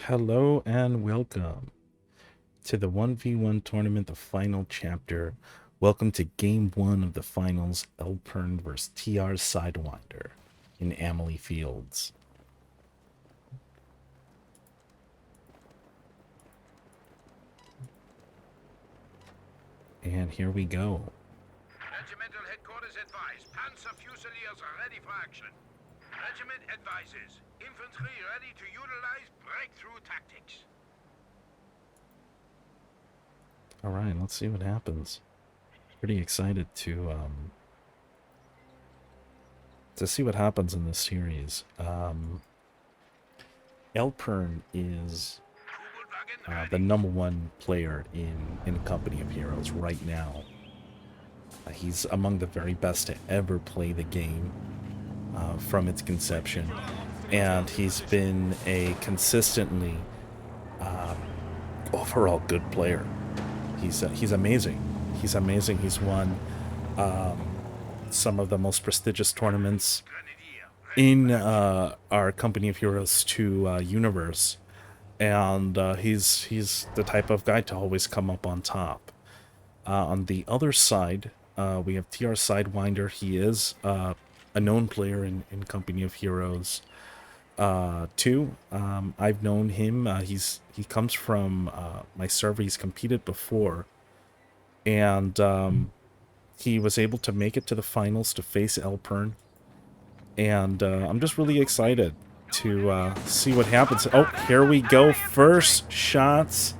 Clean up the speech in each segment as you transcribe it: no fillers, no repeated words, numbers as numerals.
Hello and welcome to the 1v1 tournament, the final chapter. Welcome to game one of the finals, Elpern vs T.R Sidewinder in Amelie Fields. And here we go. Regimental headquarters advise. Panzer Fusiliers are ready for action. Regiment advises. Infantry ready to utilize breakthrough tactics. All right, let's see what happens. Pretty excited to see what happens in this series. Elpern is the #1 player in Company of Heroes right now. He's among the very best to ever play the game from its conception, and he's been a consistently overall good player. He's amazing. He's amazing. He's won some of the most prestigious tournaments in our Company of Heroes 2 universe, and he's the type of guy to always come up on top. On the other side, we have T.R Sidewinder. He is a known player in Company of Heroes 2. I've known him. He comes from my server. He's competed before, and he was able to make it to the finals to face Elpern. And I'm just really excited to see what happens. Oh, here we go. First shots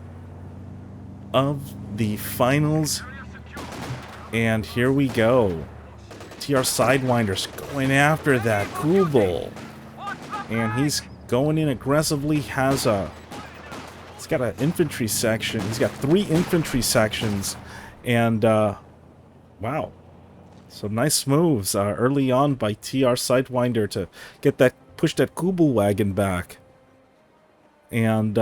of the finals. And here we go. T.R Sidewinder's going after that Kubel. And he's going in aggressively. He's got an infantry section. He's got 3 infantry sections. And, wow. So nice moves early on by T.R Sidewinder to push that Kubel wagon back. And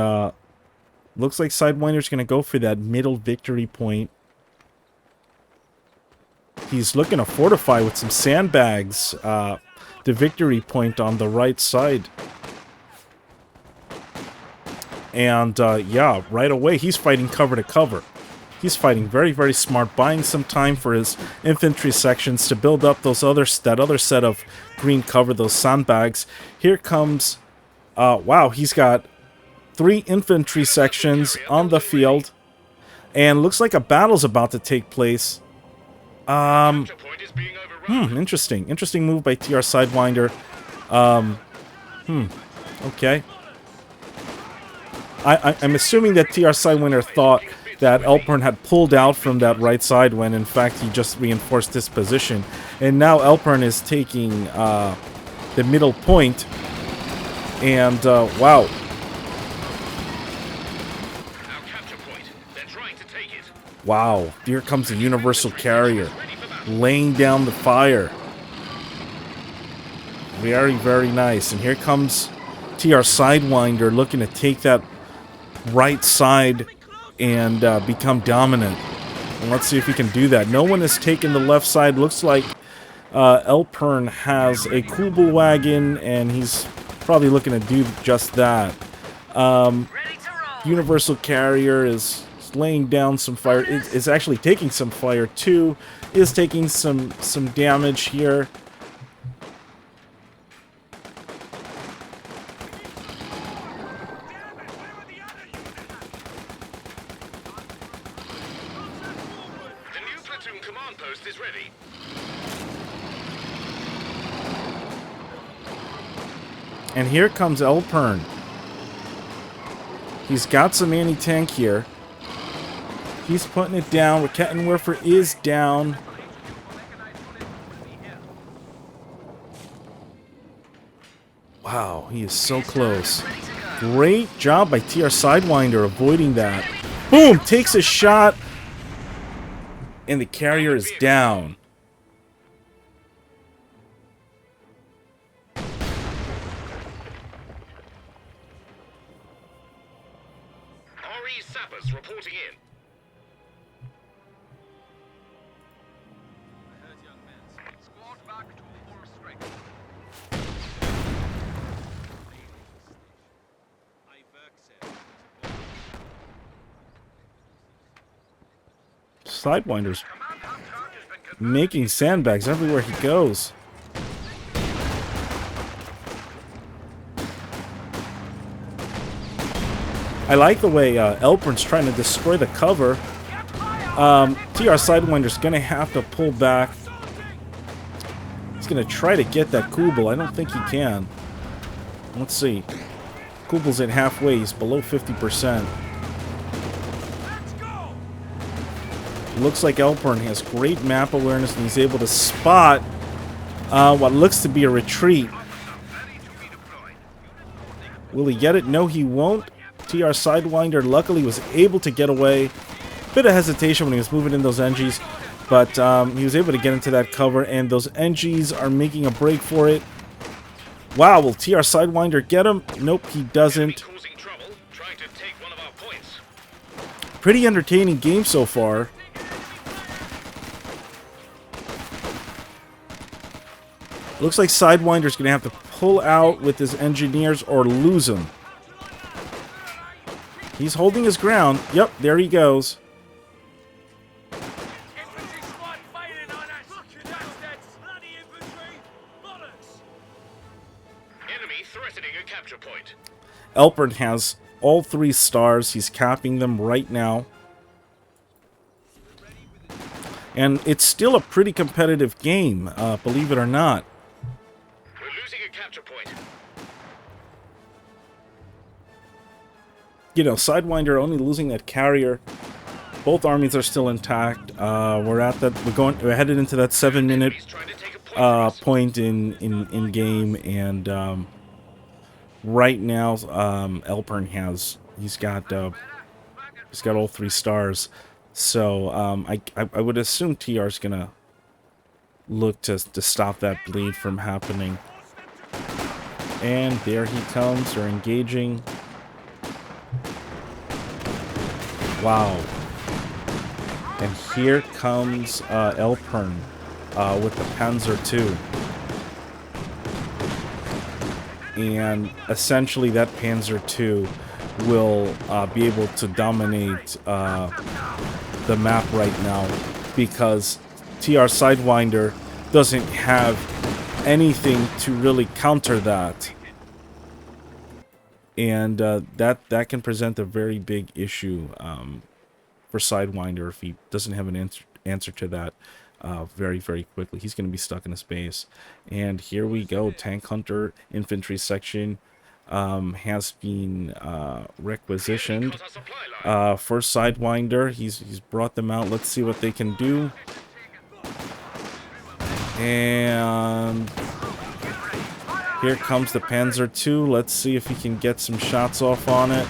looks like Sidewinder's going to go for that middle victory point. He's looking to fortify with some sandbags the victory point on the right side. And yeah, right away he's fighting cover to cover. He's fighting very, very smart, buying some time for his infantry sections to build up that other set of green cover, those sandbags. Here comes, wow, he's got 3 infantry sections on the field, and looks like a battle's about to take place. Interesting move by T.R Sidewinder. Okay. I'm assuming that T.R Sidewinder thought that Elpern had pulled out from that right side when in fact he just reinforced his position. And now Elpern is taking the middle point. And wow. Wow, here comes the Universal Carrier, laying down the fire. Very, very nice. And here comes T.R Sidewinder looking to take that right side and become dominant. And let's see if he can do that. No one has taken the left side. Looks like Elpern has a Kubel wagon, and he's probably looking to do just that. Universal Carrier is laying down some fire. It's actually taking some fire too. Is taking some damage here. Is ready. And here comes Elpern. He's got some anti-tank here. He's putting it down. Kettenwerfer is down. Wow, he is so close. Great job by T.R Sidewinder avoiding that. Boom! Takes a shot. And the carrier is down. RE sappers reporting in. I heard young men. Squad back to full strength. Sidewinder's making sandbags everywhere he goes. I like the way Elpern's trying to destroy the cover. T.R Sidewinder's gonna have to pull back. He's gonna try to get that Kubel. I don't think he can. Let's see. Kubel's at halfway. He's below 50%. Looks like Elpern has great map awareness and he's able to spot what looks to be a retreat. Will he get it? No, he won't. T.R Sidewinder luckily was able to get away. Bit of hesitation when he was moving in those NGs, but he was able to get into that cover, and those NGs are making a break for it. Wow, will T.R Sidewinder get him? Nope, he doesn't. Pretty entertaining game so far. Looks like Sidewinder's going to have to pull out with his engineers or lose him. He's holding his ground. Yep, there he goes. Elpern has all 3 stars. He's capping them right now. And it's still a pretty competitive game, believe it or not. We're losing a capture point. You know, Sidewinder only losing that carrier. Both armies are still intact. We're headed into that 7-minute point in game, and right now Elpern he's got all 3 stars. So I would assume TR's gonna look to stop that bleed from happening. And there he comes. They're engaging. Wow. And here comes Elpern with the Panzer II. And essentially that Panzer II will be able to dominate the map right now, because T.R Sidewinder doesn't have anything to really counter that. And that can present a very big issue for Sidewinder if he doesn't have an answer to that very, very quickly. He's going to be stuck in a space. And here we go. Tank Hunter infantry section has been requisitioned for Sidewinder. He's brought them out. Let's see what they can do. And here comes the Panzer II. Let's see if he can get some shots off on it.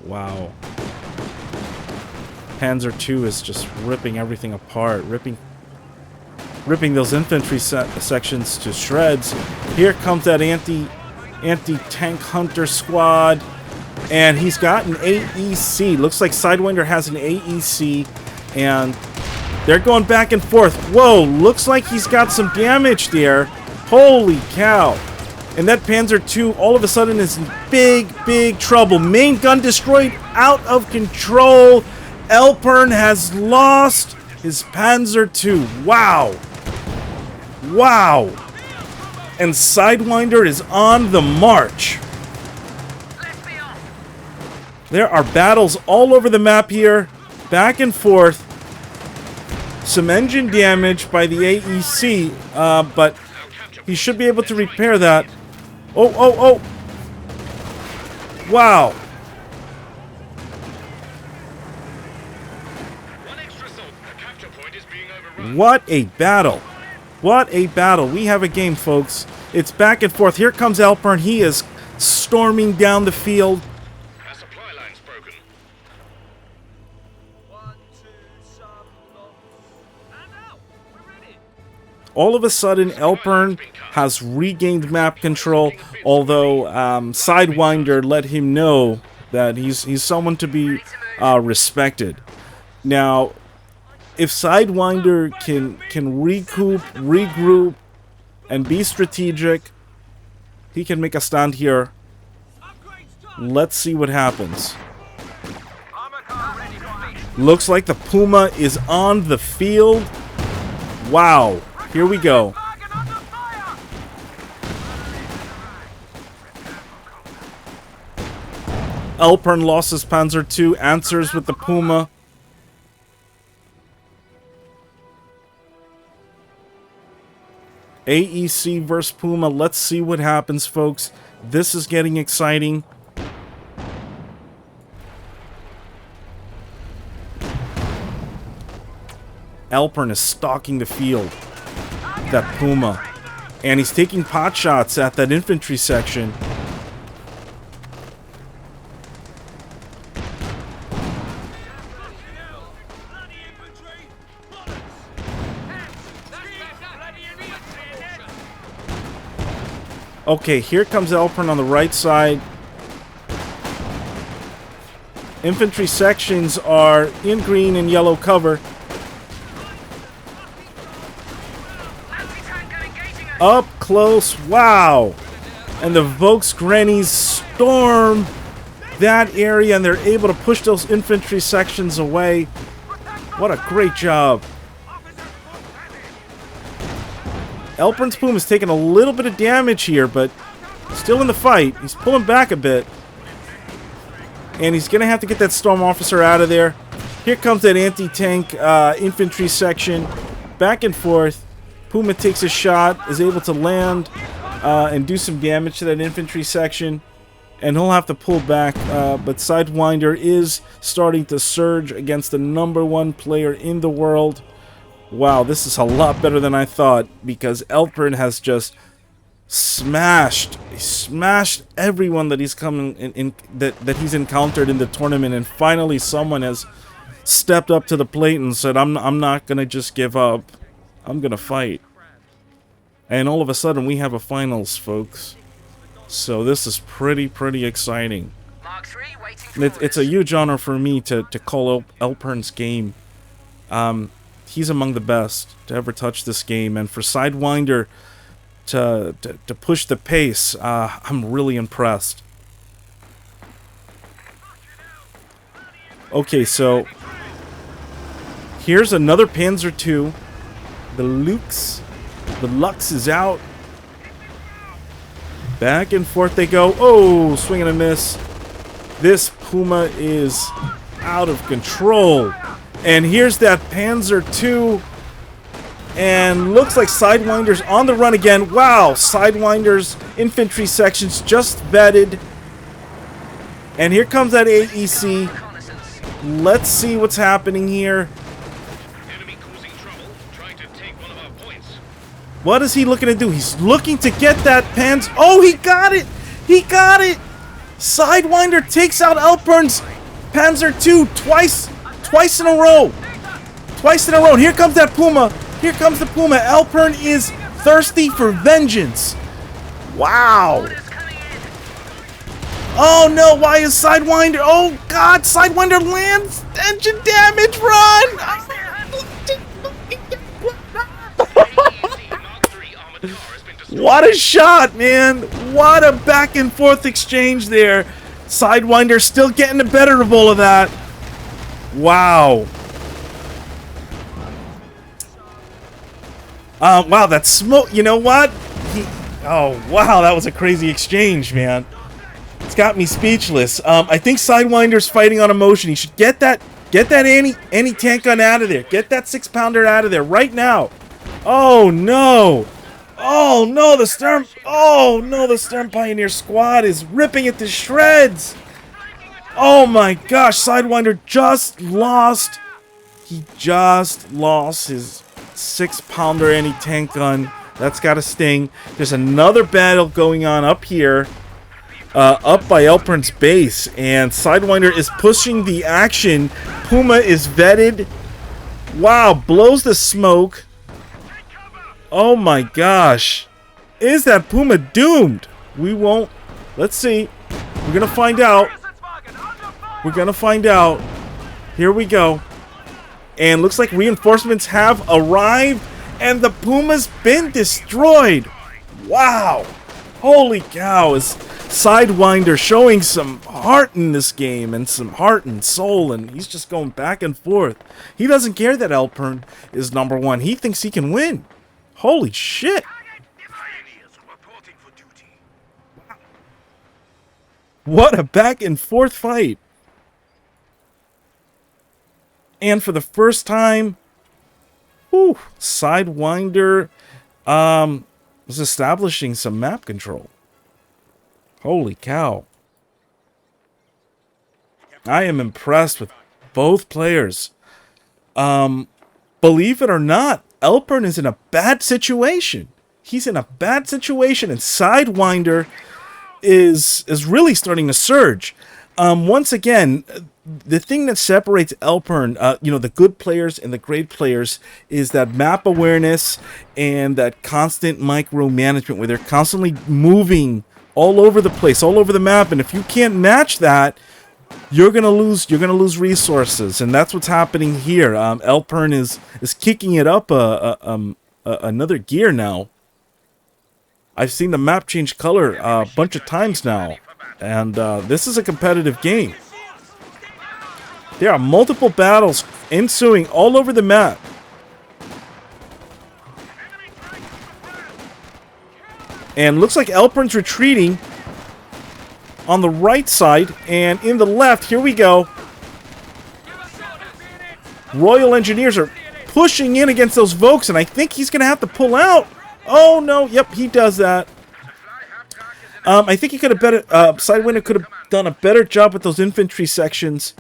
Wow. Panzer II is just ripping everything apart, ripping those infantry sections to shreds. Here comes that anti-tank hunter squad, and he's got an AEC. Looks like Sidewinder has an AEC, and they're going back and forth. Whoa, looks like he's got some damage there. Holy cow. And that Panzer II all of a sudden is in big trouble. Main gun destroyed, out of control. Elpern has lost his Panzer II. Wow. Wow. And Sidewinder is on the march. There are battles all over the map here. Back and forth. Some engine damage by the AEC, but he should be able to repair that. Oh. Wow. What a battle. What a battle. We have a game, folks. It's back and forth. Here comes Elpern. He is storming down the field. Our supply line's broken. All of a sudden, Elpern has regained map control, although Sidewinder let him know that he's someone to be respected. Now, if Sidewinder can recoup, regroup, and be strategic, he can make a stand here. Let's see what happens. Looks like the Puma is on the field. Wow. Here we go. Elpern lost his Panzer II, answers with the Puma. AEC versus Puma. Let's see what happens, folks. This is getting exciting. Elpern is stalking the field. That Puma. And he's taking pot shots at that infantry section. Okay, here comes Elpern on the right side. Infantry sections are in green and yellow cover. Up close, wow! And the Volksgrennies storm that area and they're able to push those infantry sections away. What a great job. Elpern's Puma is taking a little bit of damage here, but still in the fight. He's pulling back a bit. And he's going to have to get that Storm Officer out of there. Here comes that anti-tank infantry section. Back and forth. Puma takes a shot, is able to land and do some damage to that infantry section. And he'll have to pull back. But Sidewinder is starting to surge against the #1 player in the world. Wow, this is a lot better than I thought, because Elpern has just smashed everyone that he's that he's encountered in the tournament, and finally someone has stepped up to the plate and said, I'm not gonna just give up. I'm gonna fight. And all of a sudden we have a finals, folks. So this is pretty exciting. It's a huge honor for me to call Elpern's game. He's among the best to ever touch this game, and for Sidewinder to push the pace, I'm really impressed. Okay, so here's another Panzer II. The Lux is out. Back and forth they go. Oh, swing and a miss. This Puma is out of control. And here's that Panzer II. And looks like Sidewinder's on the run again. Wow, Sidewinder's infantry section's just vetted. And here comes that AEC. Let's see what's happening here. Enemy causing trouble, trying to take one of our points. What is he looking to do? He's looking to get that Panzer. Oh, he got it! He got it! Sidewinder takes out Elpern's Panzer II twice in a row. Twice in a row. Here comes that Puma. Here comes the Puma. Elpern is thirsty for vengeance. Wow. Oh no, why is Sidewinder? Oh god, Sidewinder lands. Engine damage, run! What a shot, man. What a back and forth exchange there. Sidewinder still getting the better of all of that. Wow. Wow, that smoke, you know what? Oh, wow, that was a crazy exchange, man. It's got me speechless. I think Sidewinder's fighting on emotion. He should get that anti-tank gun out of there. Get that 6-pounder out of there right now. Oh, no. Oh, no, the Stern Pioneer squad is ripping it to shreds. Oh, my gosh, Sidewinder just lost. He just lost his 6-pounder anti-tank gun. That's got to sting. There's another battle going on up here, up by Elpern's base, and Sidewinder is pushing the action. Puma is vetted. Wow, blows the smoke. Oh my gosh. Is that Puma doomed? We won't. Let's see. We're gonna find out. We're gonna find out. Here we go. And looks like reinforcements have arrived, and the Puma's been destroyed. Wow. Holy cow. Is Sidewinder showing some heart in this game and some heart and soul, and he's just going back and forth. He doesn't care that Elpern is number one. He thinks he can win. Holy shit. Reporting for duty. What a back and forth fight. And for the first time, Sidewinder was establishing some map control. Holy cow. I am impressed with both players. Believe it or not, Elpern is in a bad situation. He's in a bad situation, and Sidewinder is really starting to surge. Once again, the thing that separates Elpern, the good players and the great players, is that map awareness and that constant micromanagement where they're constantly moving all over the place, all over the map, and if you can't match that, you're gonna lose resources, and that's what's happening here. Elpern is kicking it up another gear now. I've seen the map change color a bunch of times now, and this is a competitive game. There are multiple battles ensuing all over the map. And looks like Elpern's retreating on the right side, and in the left, here we go. Royal Engineers are pushing in against those Vokes, and I think he's going to have to pull out. Oh, no. Yep, he does that. I think he could have better... Sidewinder could have done a better job with those infantry sections,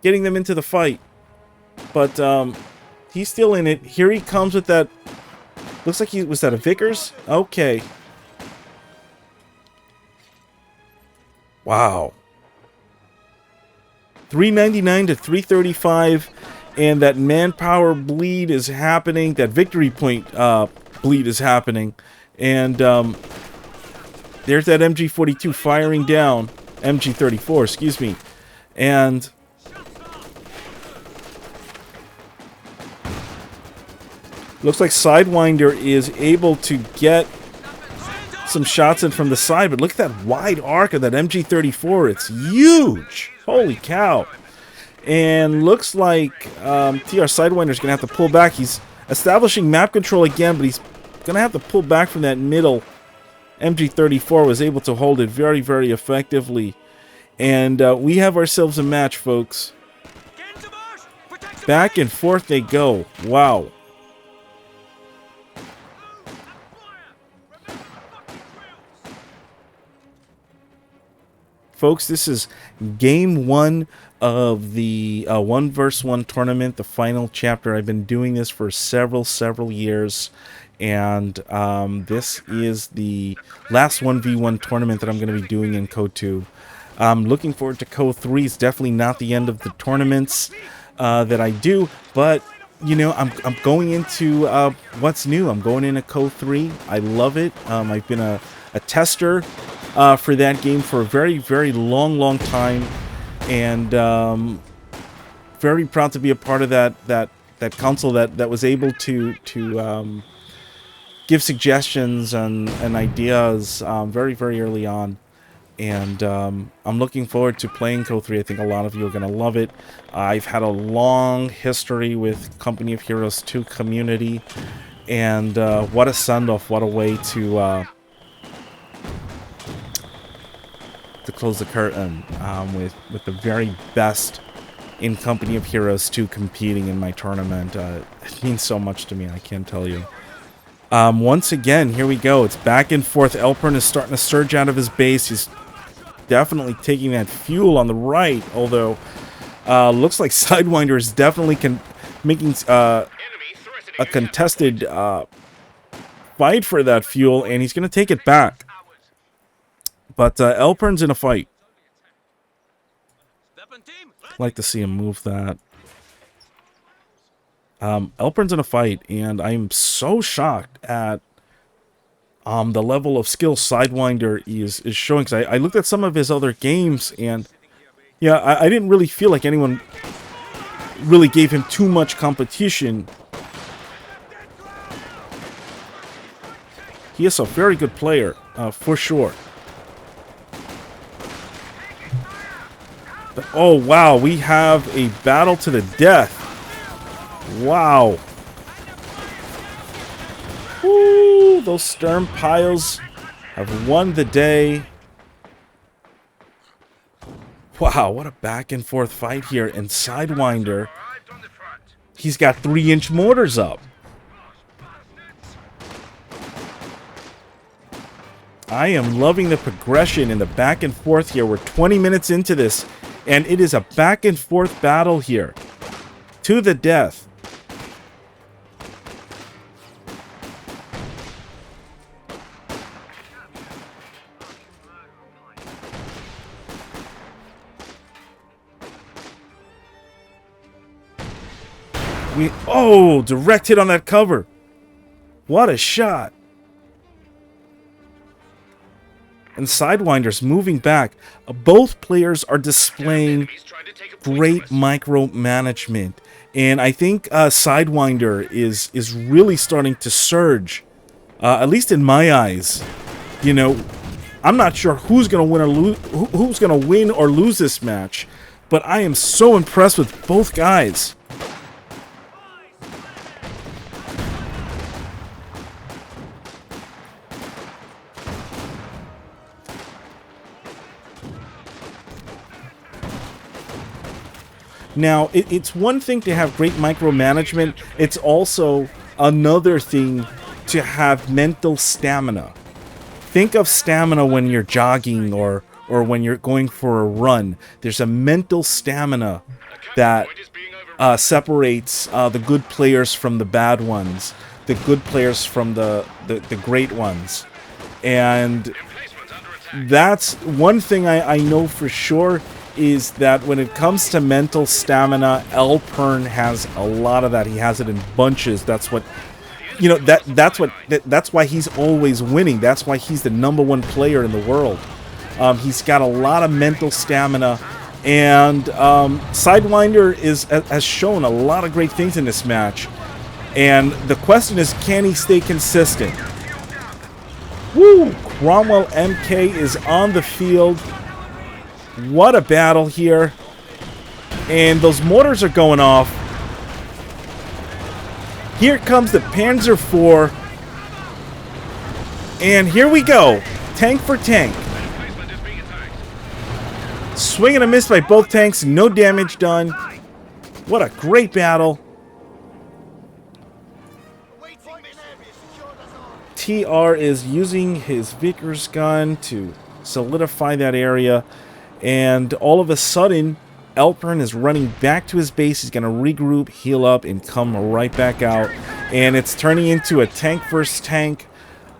getting them into the fight. But he's still in it. Here he comes with that... Looks like he... Was that a Vickers? Okay. Wow. 399 to 335. And that manpower bleed is happening. That victory point bleed is happening. And there's that MG42 firing down. MG34, excuse me. And... looks like Sidewinder is able to get some shots in from the side, but look at that wide arc of that MG34. It's huge. Holy cow. And looks like T.R Sidewinder is going to have to pull back. He's establishing map control again, but he's going to have to pull back from that middle. MG34 was able to hold it very, very effectively. And we have ourselves a match, folks. Back and forth they go. Wow. Folks, this is game one of the 1 vs 1 tournament, the final chapter. I've been doing this for several years, and this is the last 1v1 tournament that I'm going to be doing in Code 2. I'm looking forward to Code 3. It's definitely not the end of the tournaments that I do, but you know, I'm going into what's new. I'm going into Code 3. I love it. I've been a tester for that game for a very long time, and very proud to be a part of that council that was able to give suggestions and ideas very early on. And I'm looking forward to playing Code 3. I think a lot of you are going to love it. I've had a long history with Company of Heroes 2 community, and what a send-off, what a way to close the curtain with the very best in Company of Heroes 2 competing in my tournament. It means so much to me, I can't tell you. Once again, here we go. It's back and forth. Elpern is starting to surge out of his base. He's definitely taking that fuel on the right, although looks like Sidewinder is definitely making a contested fight for that fuel, and he's going to take it back. But Elpern's in a fight. I'd like to see him move that. Elpern's in a fight, and I'm so shocked at the level of skill Sidewinder is showing. Because I looked at some of his other games, and yeah, I didn't really feel like anyone really gave him too much competition. He is a very good player, for sure. But, oh, wow. We have a battle to the death. Wow. Woo, those stern piles have won the day. Wow, what a back and forth fight here. And Sidewinder, he's got 3-inch mortars up. I am loving the progression in the back and forth here. We're 20 minutes into this, and it is a back and forth battle here. To the death. Oh, direct hit on that cover. What a shot. And Sidewinder's moving back. Both players are displaying great micromanagement. And I think Sidewinder is really starting to surge. At least in my eyes. You know, I'm not sure who's going to win or who's going to win or lose this match. But I am so impressed with both guys. Now, it's one thing to have great micromanagement. It's also another thing to have mental stamina. Think of stamina when you're jogging or when you're going for a run. There's a mental stamina that separates the good players from the bad ones, the good players from the great ones. And that's one thing I know for sure, is that when it comes to mental stamina, Elpern has a lot of that. He has it in bunches. That's what, you know, that's why he's always winning. That's why he's the #1 player in the world. He's got a lot of mental stamina, and Sidewinder has shown a lot of great things in this match. And the question is, can he stay consistent? Woo! Cromwell MK is on the field. What a battle here. And those mortars are going off. Here comes the Panzer IV. And here we go. Tank for tank. Swing and a miss by both tanks. No damage done. What a great battle. TR is using his Vickers gun to solidify that area. And all of a sudden, Elpern is running back to his base. He's going to regroup, heal up, and come right back out. And it's turning into a tank versus tank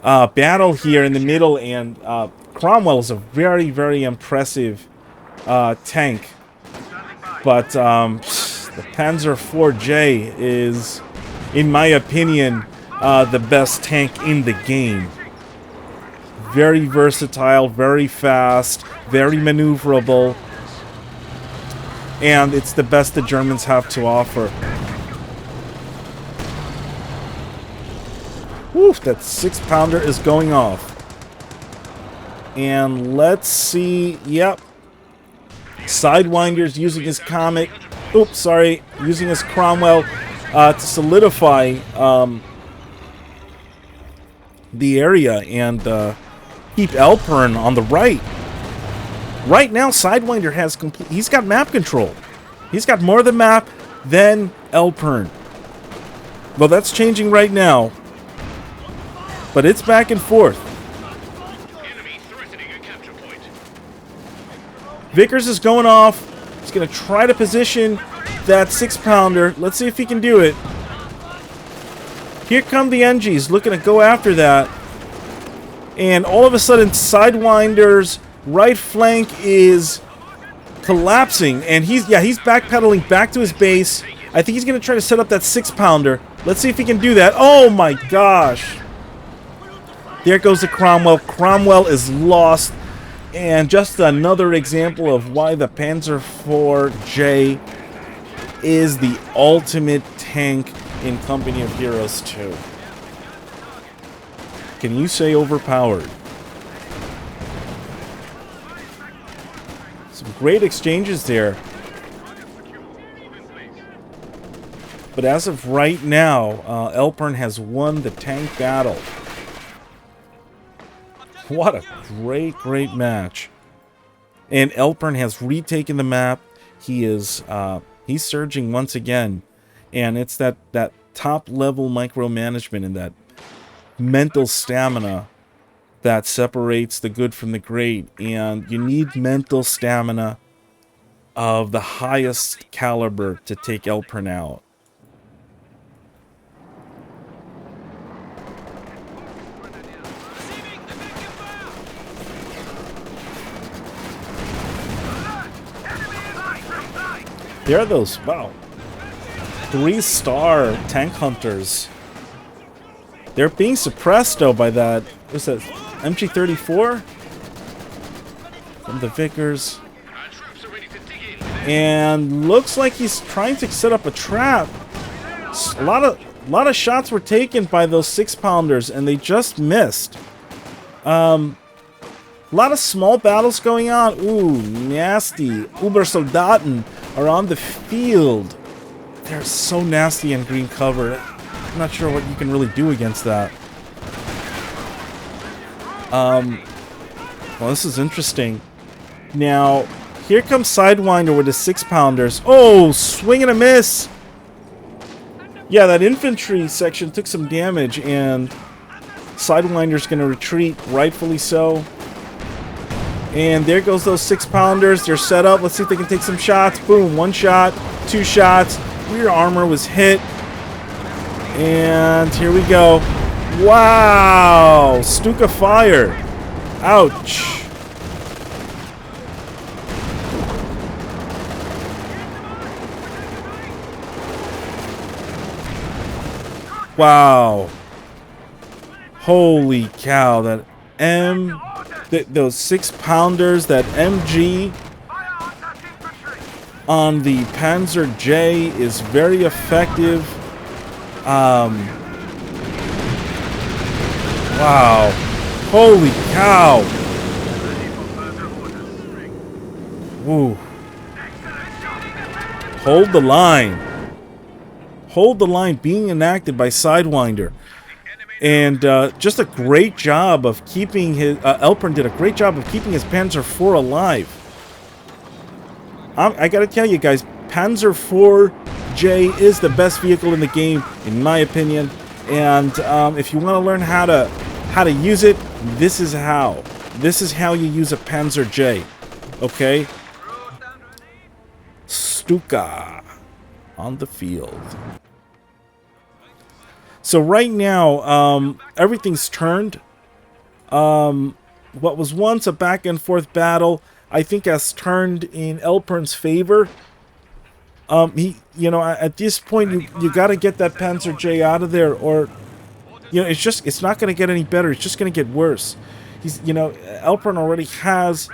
battle here in the middle. And Cromwell is a very, very impressive tank. But the Panzer IV is, in my opinion, the best tank in the game. Very versatile, very fast, very maneuverable, and it's the best the Germans have to offer. Woof, that 6-pounder is going off. And let's see, yep. Sidewinder's using his Comet, oops, sorry, using his Cromwell to solidify the area and keep Elpern on the right. Right now, Sidewinder has he's got map control. He's got more of the map than Elpern. Well, that's changing right now. But it's back and forth. Vickers is going off. He's going to try to position that 6-pounder. Let's see if he can do it. Here come the NGs looking to go after that. And all of a sudden, Sidewinder's right flank is collapsing. And he's backpedaling back to his base. I think he's going to try to set up that 6-pounder. Let's see if he can do that. Oh my gosh. There goes the Cromwell. Cromwell is lost. And just another example of why the Panzer IV is the ultimate tank in Company of Heroes 2. Can you say overpowered? Some great exchanges there. But as of right now, Elpern has won the tank battle. What a great match. And Elpern has retaken the map. He is he's surging once again. And it's that top level micromanagement and that mental stamina that separates the good from the great. And you need mental stamina of the highest caliber to take Elpern out. There are those, wow, 3-star tank hunters. They're being suppressed though by that, what's that, MG34? From the Vickers. And looks like he's trying to set up a trap. A lot of shots were taken by those 6-pounders and they just missed. A lot of small battles going on. Ooh, nasty. Ubersoldaten are on the field. They're so nasty in green cover. I'm not sure what you can really do against that. Well, this is interesting. Now, here comes Sidewinder with the 6-pounders. Oh, swing and a miss. Yeah, that infantry section took some damage, and Sidewinder's going to retreat, rightfully so. And there goes those 6-pounders. They're set up. Let's see if they can take some shots. Boom. 1 shot. 2 shots. Rear armor was hit. And here we go. Wow. Stuka fire. Ouch. Wow. Holy cow. That those 6-pounders, that MG on the Panzer J is very effective. Wow. Holy cow. Woo. Hold the line. Hold the line being enacted by Sidewinder. And just a great job of keeping his... Elpern did a great job of keeping his Panzer IV alive. I gotta tell you guys, Panzer IV-J is the best vehicle in the game, in my opinion. And if you want to learn how to use it, this is how. This is how you use a Panzer J. Okay? Stuka on the field. So right now, everything's turned. What was once a back and forth battle, I think has turned in Elpern's favor. At this point, you got to get that Panzer J out of there, or, it's not going to get any better. It's just going to get worse. Elpern already has,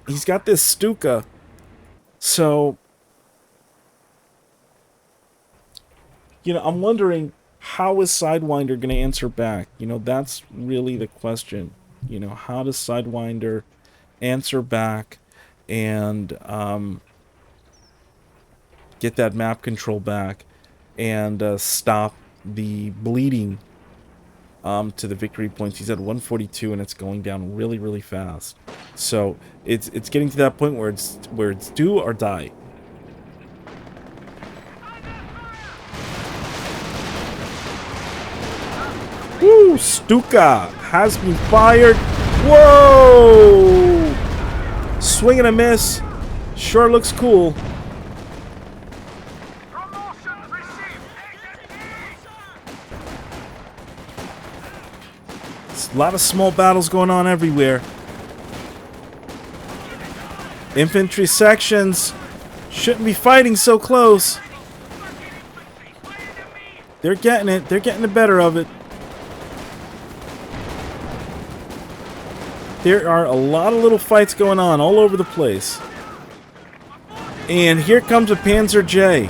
he's got this Stuka, so, I'm wondering, how is Sidewinder going to answer back? That's really the question. How does Sidewinder answer back and get that map control back and stop the bleeding to the victory points? He's at 142 and it's going down really, really fast. So it's getting to that point where it's do or die. Woo! Stuka has been fired. Whoa! Swing and a miss. Sure looks cool. It's a lot of small battles going on everywhere. Infantry sections shouldn't be fighting so close. They're getting it. They're getting the better of it. There are a lot of little fights going on all over the place. And here comes a Panzer J.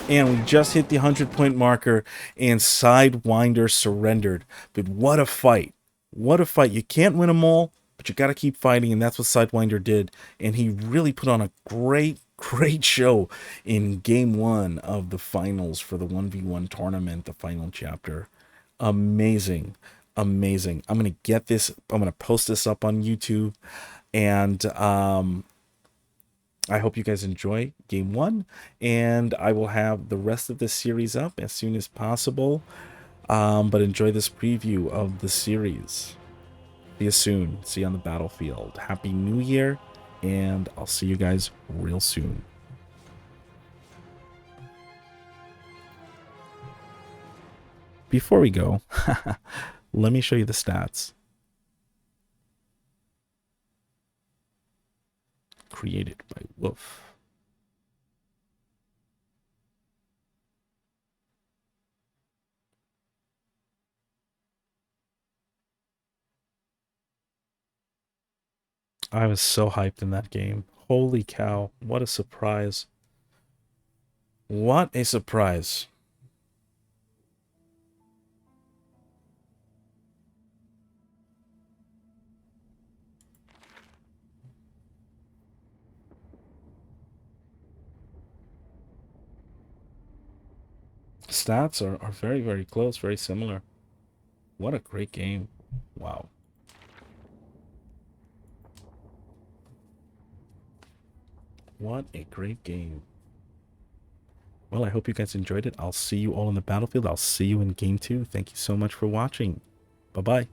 And we just hit the 100-point marker, and Sidewinder surrendered. But what a fight. What a fight. You can't win them all, but you got to keep fighting, and that's what Sidewinder did. And he really put on a great show in game 1 of the finals for the 1v1 tournament, the final chapter. Amazing. Amazing. I'm going to get this. I'm going to post this up on YouTube. And I hope you guys enjoy game 1. And I will have the rest of this series up as soon as possible. But enjoy this preview of the series. See you soon. See you on the battlefield. Happy New Year. And I'll see you guys real soon. Before we go, let me show you the stats. Created by Wolf. I was so hyped in that game. Holy cow. What a surprise. What a surprise. Stats are very close, very similar. What a great game. Wow. What a great game. Well, I hope you guys enjoyed it. I'll see you all on the battlefield. I'll see you in game 2. Thank you so much for watching. Bye-bye.